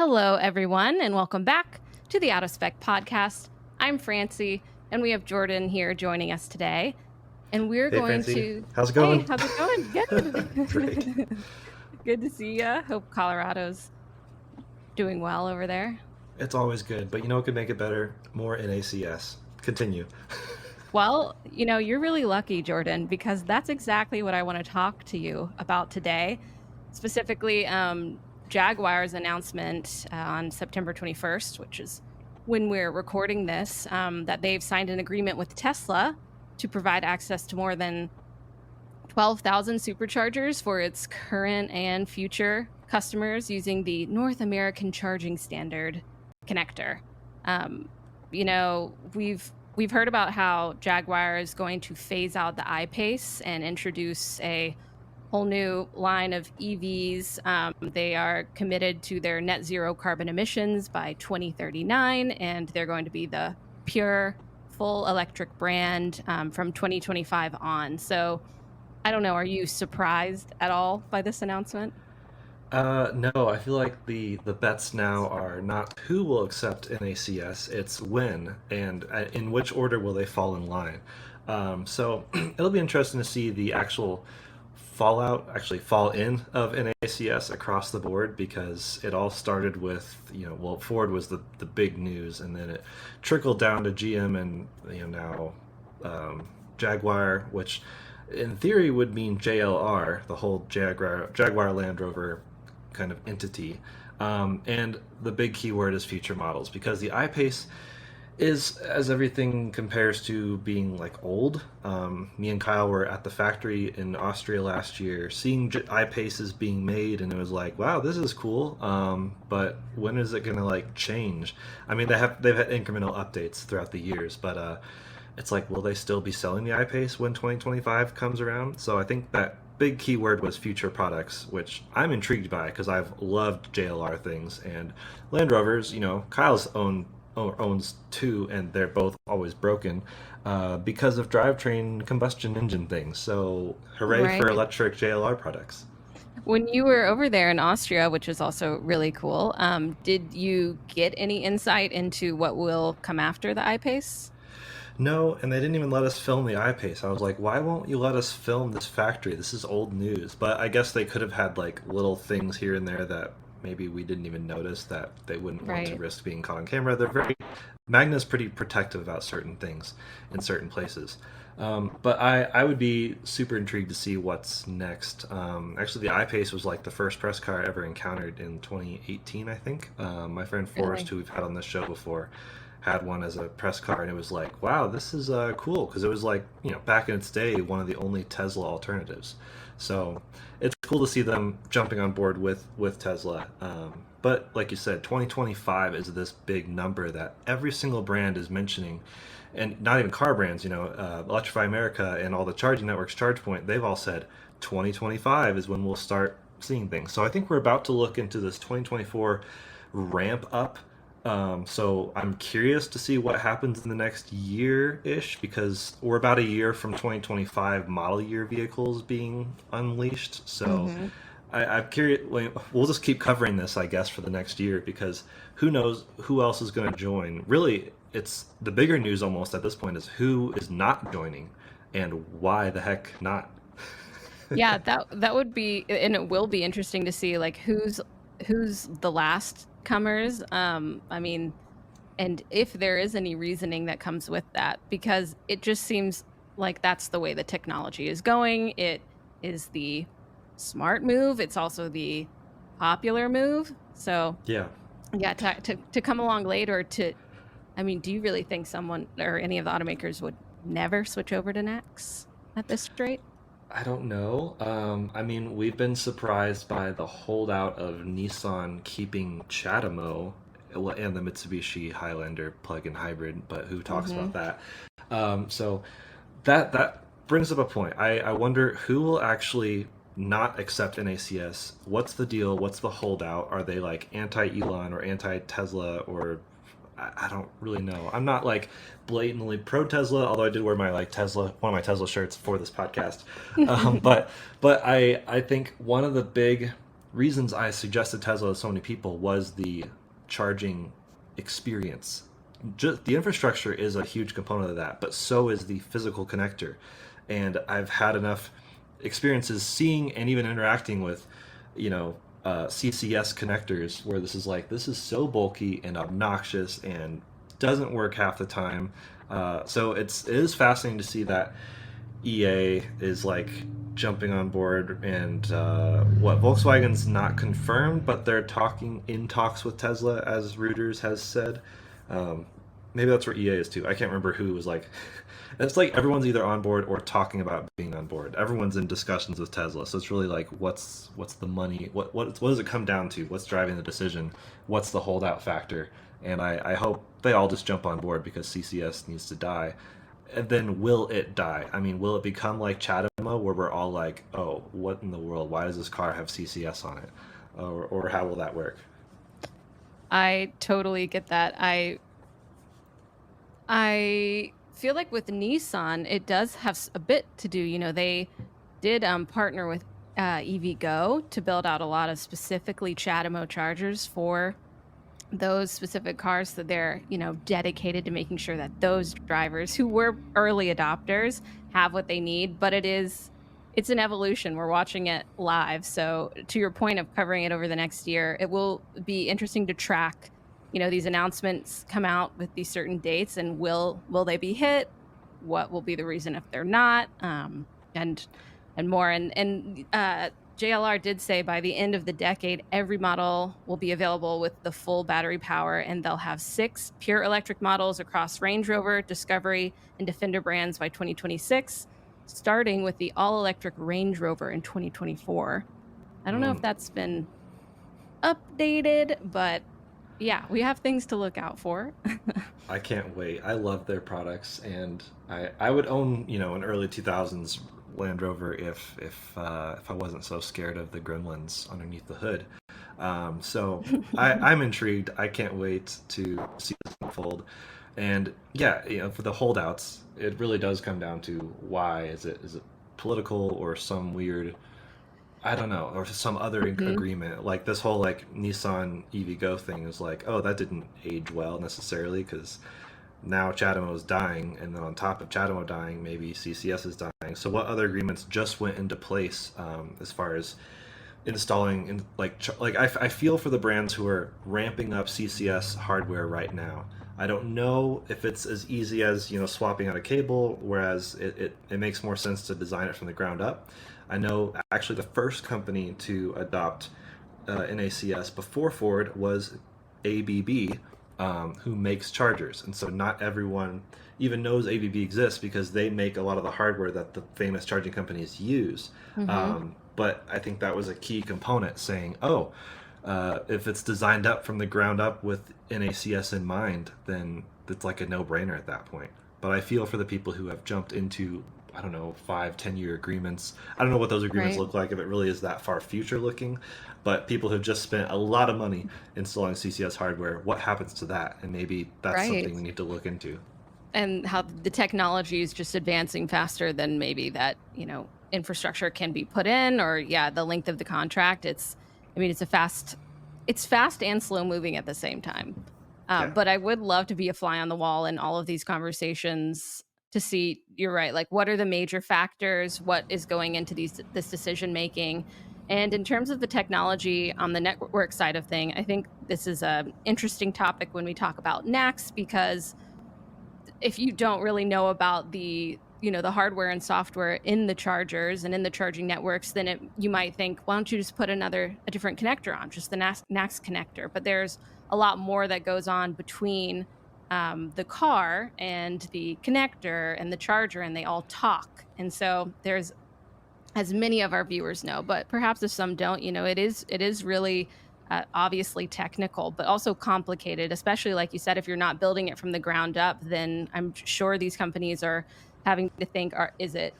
Hello, everyone, and welcome back to the Spec podcast. I'm Francie, and we have Jordan here joining us today. And we're Hey, going Francie. to... How's it going? Hey, how's it going? Good. Great. Good to see you. Hope Colorado's doing well over there. It's always good, but you know what could make it better? More NACS. Continue. Well, you're really lucky, Jordan, because that's exactly what I want to talk to you about today. Specifically, Jaguar's announcement on September 21st, which is when we're recording this, that they've signed an agreement with Tesla to provide access to more than 12,000 superchargers for its current and future customers using the North American Charging Standard connector. We've heard about how Jaguar is going to phase out the I-Pace and introduce a whole new line of EVs. They are committed to their net zero carbon emissions by 2039, and they're going to be the pure, full electric brand from 2025 on. So I don't know, are you surprised at all by this announcement? No, I feel like the bets now are not who will accept NACS, it's when and in which order will they fall in line. So it'll be interesting to see the actual fallout, actually fall in of NACS across the board because it all started with, Ford was the big news and then it trickled down to GM and, now Jaguar, which in theory would mean JLR, the whole Jaguar Land Rover kind of entity. And the big keyword is future models because the I-Pace is, as everything compares to being like old. Me and Kyle were at the factory in Austria last year seeing I-Paces being made and it was like, wow, this is cool. But when is it going to like change? I mean, they've had incremental updates throughout the years, but it's like, will they still be selling the I-Pace when 2025 comes around? So I think that big keyword was future products, which I'm intrigued by because I've loved JLR things and Land Rovers. Kyle's owns two, and they're both always broken because of drivetrain combustion engine things. So hooray for electric JLR products. When you were over there in Austria, which is also really cool, did you get any insight into what will come after the I-Pace? No, and they didn't even let us film the I-Pace. I was like, why won't you let us film this factory? This is old news. But I guess they could have had like little things here and there that maybe we didn't even notice that they wouldn't want to risk being caught on camera. Magna's pretty protective about certain things in certain places. But I would be super intrigued to see what's next. Actually, the I-Pace was like the first press car I ever encountered in 2018, I think. My friend Forrest, who we've had on this show before, had one as a press car, and it was like, wow, this is cool, because it was like, back in its day, one of the only Tesla alternatives. So it's cool to see them jumping on board with Tesla. But like you said, 2025 is this big number that every single brand is mentioning, and not even car brands. Electrify America and all the charging networks, ChargePoint, they've all said 2025 is when we'll start seeing things. So I think we're about to look into this 2024 ramp up. So I'm curious to see what happens in the next year-ish because we're about a year from 2025 model year vehicles being unleashed. So I'm curious. We'll just keep covering this, I guess, for the next year because who knows who else is going to join. Really, it's the bigger news almost at this point is who is not joining and why the heck not. Yeah, that would be, and it will be interesting to see like who's the last comers. I mean, and if there is any reasoning that comes with that, because it just seems like that's the way the technology is going. It is the smart move. It's also the popular move. So Yeah. To come along later do you really think someone or any of the automakers would never switch over to NACS at this rate? I don't know. I mean, we've been surprised by the holdout of Nissan keeping CHAdeMO and the Mitsubishi Highlander plug-in hybrid, but who talks about that? So that brings up a point. I wonder who will actually not accept NACS. What's the deal? What's the holdout? Are they like anti-Elon or anti-Tesla or I don't really know. I'm not like blatantly pro Tesla, although I did wear my one of my Tesla shirts for this podcast. But I think one of the big reasons I suggested Tesla to so many people was the charging experience. Just the infrastructure is a huge component of that, but so is the physical connector. And I've had enough experiences seeing and even interacting with, CCS connectors where this is so bulky and obnoxious and doesn't work half the time. So it is fascinating to see that EA is like jumping on board, and what Volkswagen's not confirmed, but they're talking in talks with Tesla, as Reuters has said. Um, Maybe that's where EA is too. I can't remember who was like. It's like everyone's either on board or talking about being on board. Everyone's in discussions with Tesla, so it's really like, what's the money? What does it come down to? What's driving the decision? What's the holdout factor? And I hope they all just jump on board because CCS needs to die. And then will it die? I mean, will it become like Chatham, where we're all like, oh, what in the world? Why does this car have CCS on it? Or how will that work? I totally get that. I feel like with Nissan, it does have a bit to do. They did partner with EVgo to build out a lot of specifically CHAdeMO chargers for those specific cars, so they're dedicated to making sure that those drivers who were early adopters have what they need. But it's an evolution. We're watching it live. So to your point of covering it over the next year, it will be interesting to track these announcements come out with these certain dates, and will they be hit? What will be the reason if they're not? And more. And JLR did say by the end of the decade, every model will be available with the full battery power, and they'll have 6 pure electric models across Range Rover, Discovery, and Defender brands by 2026, starting with the all-electric Range Rover in 2024. I don't know if that's been updated, but yeah, we have things to look out for. I can't wait. I love their products, and I would own an early 2000s Land Rover if I wasn't so scared of the gremlins underneath the hood. So I'm intrigued. I can't wait to see this unfold. And yeah, for the holdouts, it really does come down to why is it political or some weird, I don't know, or some other Mhm. agreement. Like this whole like Nissan EVgo thing is like, oh, that didn't age well necessarily because now CHAdeMO is dying, and then on top of CHAdeMO dying, maybe CCS is dying. So what other agreements just went into place as far as installing in I feel for the brands who are ramping up CCS hardware right now. I don't know if it's as easy as swapping out a cable, whereas it makes more sense to design it from the ground up. I know actually the first company to adopt NACS before Ford was ABB, who makes chargers, and so not everyone even knows ABB exists because they make a lot of the hardware that the famous charging companies use. Mhm. But I think that was a key component, saying, oh, if it's designed up from the ground up with NACS in mind, then it's like a no-brainer at that point. But I feel for the people who have jumped into, I don't know, 5, 10 year agreements. I don't know what those agreements Right. look like if it really is that far future looking, but people have just spent a lot of money installing CCS hardware. What happens to that? And maybe that's Right. something we need to look into. And how the technology is just advancing faster than maybe that infrastructure can be put in, or yeah, the length of the contract. I mean, it's fast and slow moving at the same time. Yeah. But I would love to be a fly on the wall in all of these conversations to see, you're right, like what are the major factors, what is going into this decision making. And in terms of the technology on the network side of thing, I think this is a interesting topic when we talk about NACS, because if you don't really know about the hardware and software in the chargers and in the charging networks, then you might think, why don't you just put a different connector on, just the NACS connector? But there's a lot more that goes on between the car and the connector and the charger, and they all talk. And so there's, as many of our viewers know, but perhaps if some don't, it is really obviously technical, but also complicated, especially like you said, if you're not building it from the ground up, then I'm sure these companies are having to think, is it,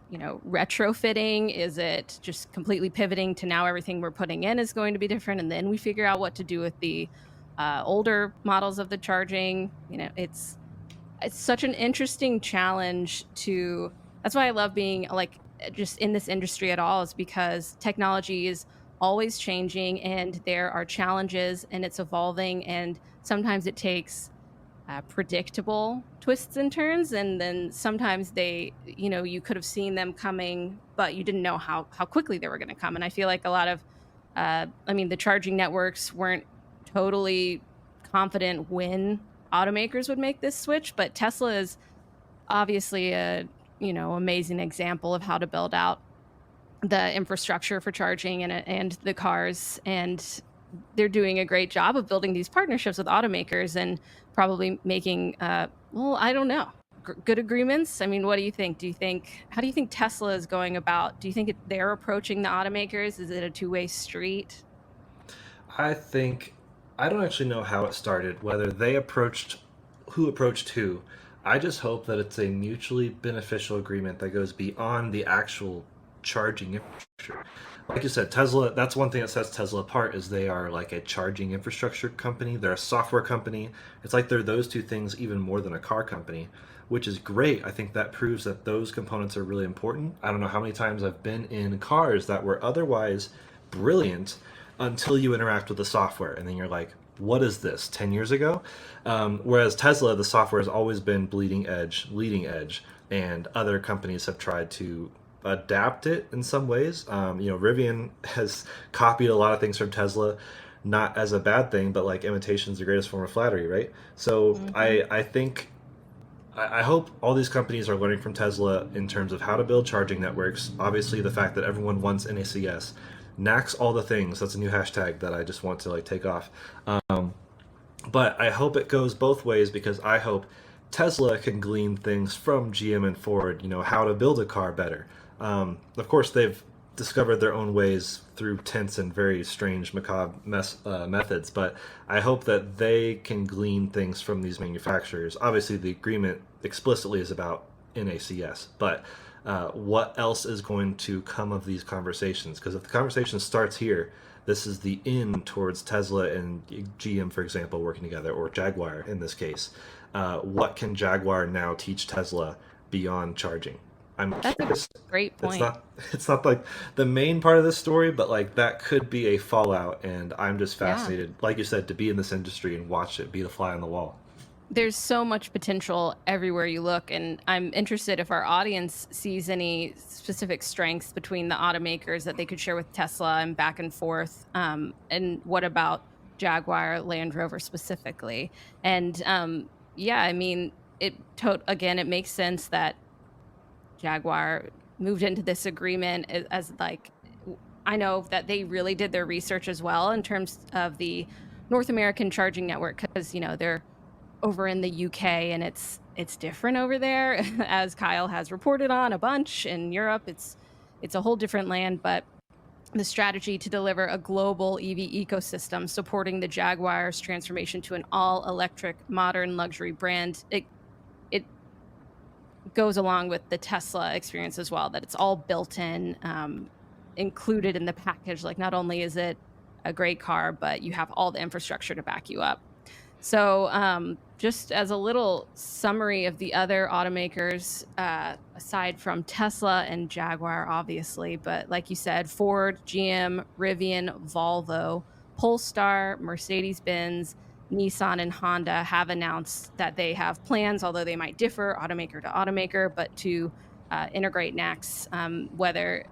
retrofitting? Is it just completely pivoting to now everything we're putting in is going to be different? And then we figure out what to do with the older models of the charging. It's such an interesting challenge to, that's why I love being like just in this industry at all, is because technology is always changing, and there are challenges, and it's evolving, and sometimes it takes predictable twists and turns, and then sometimes you could have seen them coming, but you didn't know how quickly they were going to come. And I feel like a lot of the charging networks weren't totally confident when automakers would make this switch, but Tesla is obviously a amazing example of how to build out the infrastructure for charging and the cars, and they're doing a great job of building these partnerships with automakers and probably making well, I don't know, good agreements. I mean, what do you think? How do you think Tesla is going about? Do you think they're approaching the automakers? Is it a two-way street? I think I don't actually know how it started, whether they approached who approached who. I just hope that it's a mutually beneficial agreement that goes beyond the actual charging infrastructure. Like you said, Tesla, that's one thing that sets Tesla apart is they are like a charging infrastructure company. They're a software company. It's like they're those two things even more than a car company, which is great. I think that proves that those components are really important. I don't know how many times I've been in cars that were otherwise brilliant until you interact with the software, and then you're like, what is this 10 years ago? Whereas Tesla, the software has always been bleeding edge, leading edge, and other companies have tried to adapt it in some ways. Rivian has copied a lot of things from Tesla, not as a bad thing, but like imitation is the greatest form of flattery, right? So Hmm. I think I hope all these companies are learning from Tesla in terms of how to build charging networks. Obviously, the fact that everyone wants NACS, NACS all the things. That's a new hashtag that I just want to like take off. But I hope it goes both ways because I hope Tesla can glean things from GM and Ford. How to build a car better. Of course, they've discovered their own ways through tense and very strange, macabre methods. But I hope that they can glean things from these manufacturers. Obviously, the agreement explicitly is about NACS, but what else is going to come of these conversations? Because if the conversation starts here, this is the in towards Tesla and GM, for example, working together, or Jaguar in this case. What can Jaguar now teach Tesla beyond charging? I'm That's a curious. great It's point. not it's not like the main part of this story, but like that could be a fallout, and I'm just Yeah. fascinated, like you said, to be in this industry and watch it be the fly on the wall. There's so much potential everywhere you look, and I'm interested if our audience sees any specific strengths between the automakers that they could share with Tesla and back and forth. And what about Jaguar Land Rover specifically? And yeah, I mean, again, it makes sense that Jaguar moved into this agreement as like, I know that they really did their research as well in terms of the North American charging network, because they're over in the UK, and it's different over there as Kyle has reported on a bunch. In Europe, it's a whole different land, but the strategy to deliver a global EV ecosystem supporting the Jaguar's transformation to an all-electric modern luxury brand, it goes along with the Tesla experience as well, that it's all built in, included in the package. Like, not only is it a great car, but you have all the infrastructure to back you up. So, just as a little summary of the other automakers, aside from Tesla and Jaguar, obviously, but like you said, Ford, GM, Rivian, Volvo, Polestar, Mercedes-Benz, Nissan, and Honda have announced that they have plans, although they might differ automaker to automaker, but to integrate NACS. Whether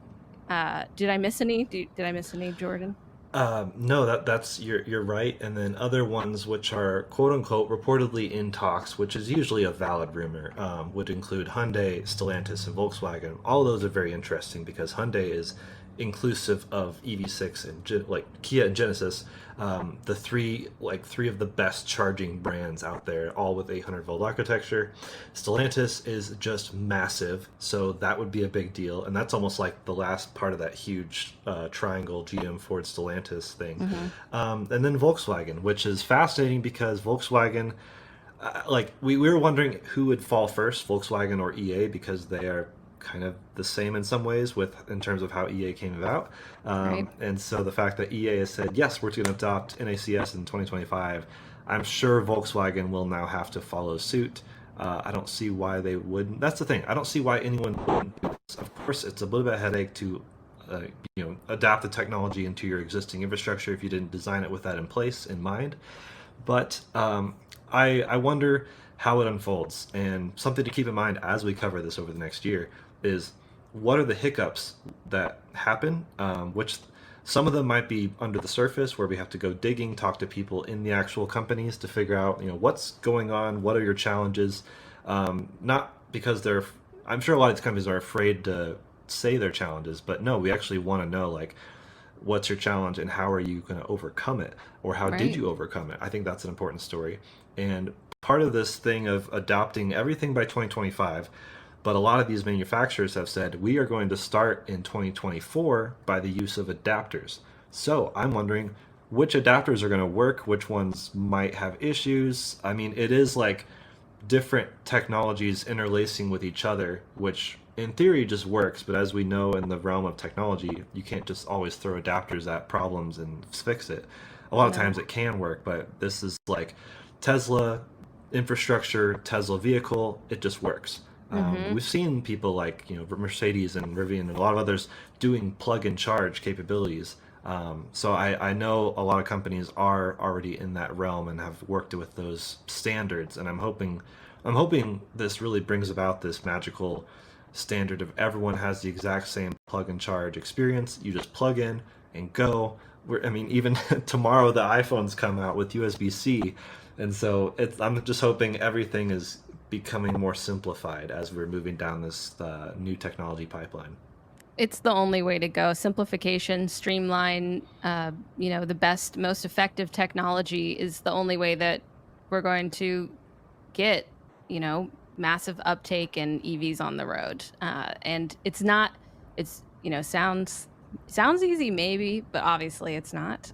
did I miss any? Did I miss any, Jordan? No, that's you're right. And then other ones which are quote unquote reportedly in talks, which is usually a valid rumor, would include Hyundai, Stellantis, and Volkswagen. All of those are very interesting because Hyundai is inclusive of EV6 and like Kia and Genesis, the three of the best charging brands out there, all with 800-volt architecture. Stellantis is just massive, so that would be a big deal, and that's almost like the last part of that huge triangle GM Ford Stellantis thing. Mm-hmm. And then Volkswagen, which is fascinating because Volkswagen, like we were wondering who would fall first, Volkswagen or EA, because they are kind of the same in some ways with in terms of how EA came about. Right. And so the fact that EA has said yes, we're going to adopt NACS in 2025, I'm sure Volkswagen will now have to follow suit. I don't see why they wouldn't. That's the thing. I don't see why anyone wouldn't do this. Of course, it's a little bit of a headache to adapt the technology into your existing infrastructure if you didn't design it with that in place in mind. But I wonder how it unfolds. And something to keep in mind as we cover this over the next year is what are the hiccups that happen, which some of them might be under the surface where we have to go digging, talk to people in the actual companies to figure out, what's going on, what are your challenges. Not because I'm sure a lot of these companies are afraid to say their challenges, but no, we actually want to know, like, what's your challenge and how are you going to overcome it, or how did Right. you overcome it. I think that's an important story. And part of this thing of adopting everything by 2025, but a lot of these manufacturers have said we are going to start in 2024 by the use of adapters. So I'm wondering which adapters are going to work, which ones might have issues. I mean, it is like different technologies interlacing with each other, which in theory just works, but as we know in the realm of technology, you can't just always throw adapters at problems and fix it. A lot of No. times it can work, but this is like Tesla infrastructure, Tesla vehicle, it just works. Mm-hmm. We've seen people like Mercedes and Rivian and a lot of others doing plug and charge capabilities. So I know a lot of companies are already in that realm and have worked with those standards, and I'm hoping this really brings about this magical standard of everyone has the exact same plug and charge experience. You just plug in and go. I mean, even tomorrow the iPhones come out with USB-C, and so I'm just hoping everything is becoming more simplified as we're moving down this new technology pipeline. It's the only way to go. Simplification, streamline, the best, most effective technology is the only way that we're going to get, massive uptake in EVs on the road. And it's not, it's, sounds easy maybe, but obviously it's not.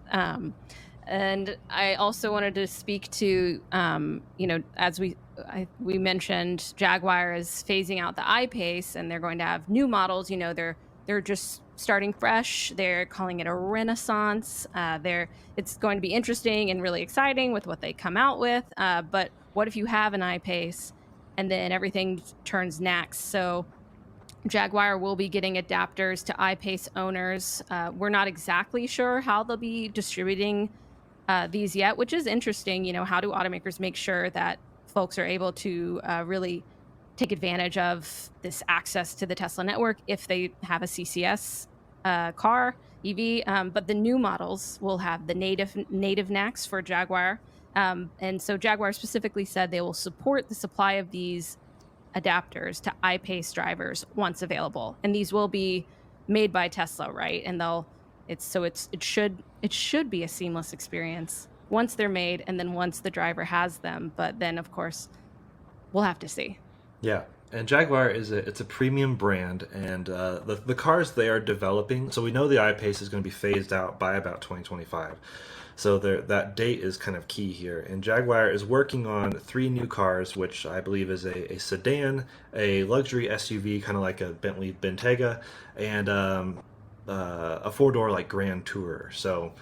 And I also wanted to speak to, as we mentioned, Jaguar is phasing out the I-Pace, and they're going to have new models. They're just starting fresh. They're calling it a renaissance. It's going to be interesting and really exciting with what they come out with. But what if you have an I-Pace and then everything turns NACS? So Jaguar will be getting adapters to I-Pace owners. We're not exactly sure how they'll be distributing these yet, which is interesting. How do automakers make sure that folks are able to really take advantage of this access to the Tesla network if they have a CCS car EV? But the new models will have the native NACS for Jaguar. And so Jaguar specifically said they will support the supply of these adapters to I-Pace drivers once available, and these will be made by Tesla, right? And it should be a seamless experience once they're made, and then once the driver has them. But then, of course, we'll have to see. Yeah, and Jaguar it's a premium brand, and the cars they are developing. So we know the I-Pace is going to be phased out by about 2025. So that date is kind of key here. And Jaguar is working on three new cars, which I believe is a sedan, a luxury SUV, kind of like a Bentley Bentayga, and a four-door like Grand Tourer. So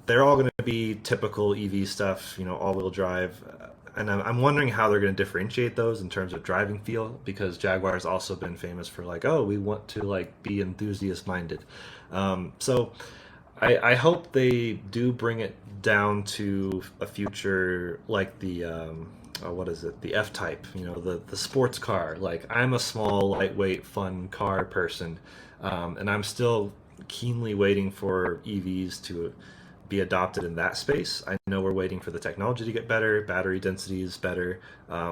they're all going to be typical EV stuff, all-wheel drive. And I'm wondering how they're going to differentiate those in terms of driving feel, because Jaguar has also been famous for like, oh, we want to like be enthusiast minded. So I hope they do bring it down to a future like the what is it, the F Type, the sports car. Like, I'm a small, lightweight, fun car person, and I'm still keenly waiting for EVs to be adopted in that space. I know we're waiting for the technology to get better, battery density is better,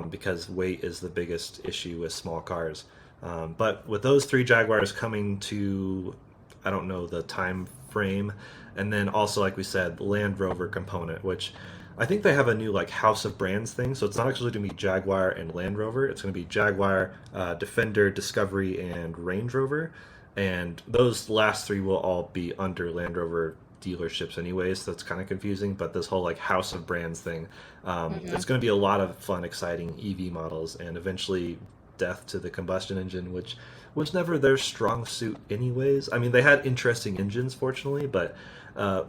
because weight is the biggest issue with small cars. But with those three Jaguars coming to, I don't know the time frame, and then also, like we said, the Land Rover component, which I think they have a new like House of Brands thing. So it's not actually going to be Jaguar and Land Rover. It's going to be Jaguar, Defender, Discovery, and Range Rover. And those last three will all be under Land Rover dealerships anyways, so that's kind of confusing. But this whole like House of Brands thing, Mm-hmm. it's going to be a lot of fun, exciting EV models, and eventually death to the combustion engine, which was never their strong suit anyways. I mean, they had interesting engines, fortunately, but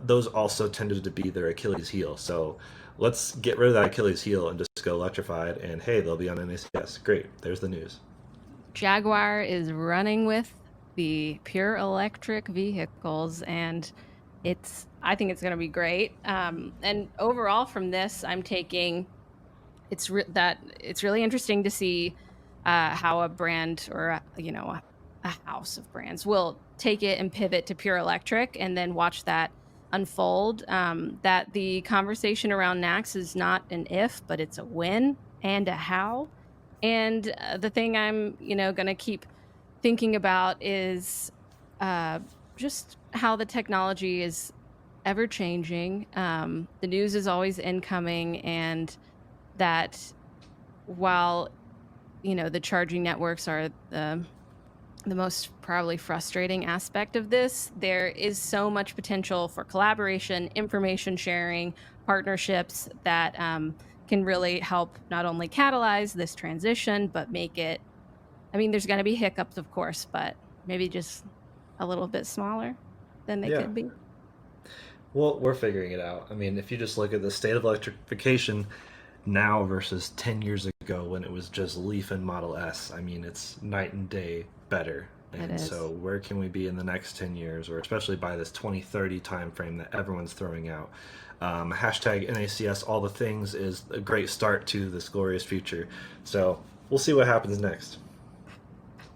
those also tended to be their Achilles heel. So let's get rid of that Achilles heel and just go electrified, and hey, they'll be on NACS. Great, there's the news. Jaguar is running with the pure electric vehicles, and I think it's going to be great. And overall, from this, I'm taking that it's really interesting to see how a brand or a house of brands will take it and pivot to pure electric, and then watch that unfold. That the conversation around NACS is not an if, but it's a when and a how. And the thing I'm going to keep thinking about is uh, just how the technology is ever changing. The news is always incoming, and that while the charging networks are the most probably frustrating aspect of this, there is so much potential for collaboration, information sharing, partnerships that can really help not only catalyze this transition, but make it. I mean, there's going to be hiccups, of course, but maybe just a little bit smaller than they Yeah. could be. Well, we're figuring it out. I mean, if you just look at the state of electrification now versus 10 years ago when it was just Leaf and Model S, I mean, it's night and day better. It And is. so, where can we be in the next 10 years, or especially by this 2030 timeframe that everyone's throwing out? Hashtag NACS, all the things is a great start to this glorious future. So, we'll see what happens next.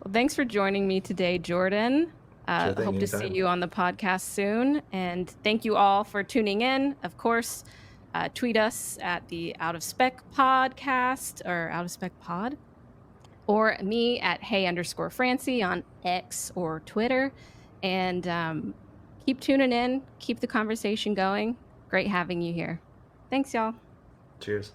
Well, thanks for joining me today, Jordan. Sure thing, Hope to see anytime. you on the podcast soon. And thank you all for tuning in. Of course, tweet us at the Out of Spec podcast or Out of Spec pod, or me at hey_Francie on X or Twitter. And keep tuning in, keep the conversation going. Great having you here. Thanks, y'all. Cheers.